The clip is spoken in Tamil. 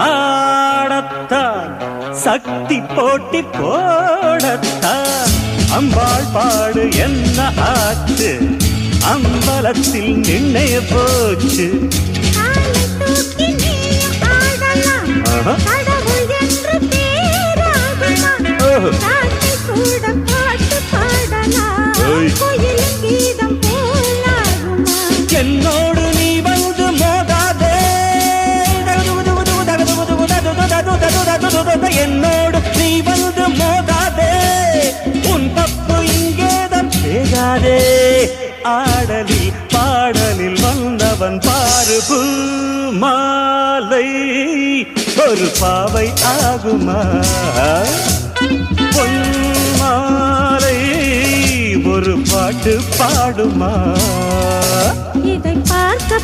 ஆடத்தான் சக்தி போட்டி போடத்தான் அம்பாள் பாடு என்ன ஆச்சு அம்பலத்தில் நின்னைய போச்சு என்னோடு நீ வந்து மோதாதே என்னோடு நீ வந்து மோதாதே உன் தப்பு இங்கேதான் பேசாதே ஆடலில் பாடலில் வந்தவன் பாரு மாலை ஒரு பாவை ஆகுமா பொன்மாலை ஒரு பாட்டு பாடுமா இதை பார்க்க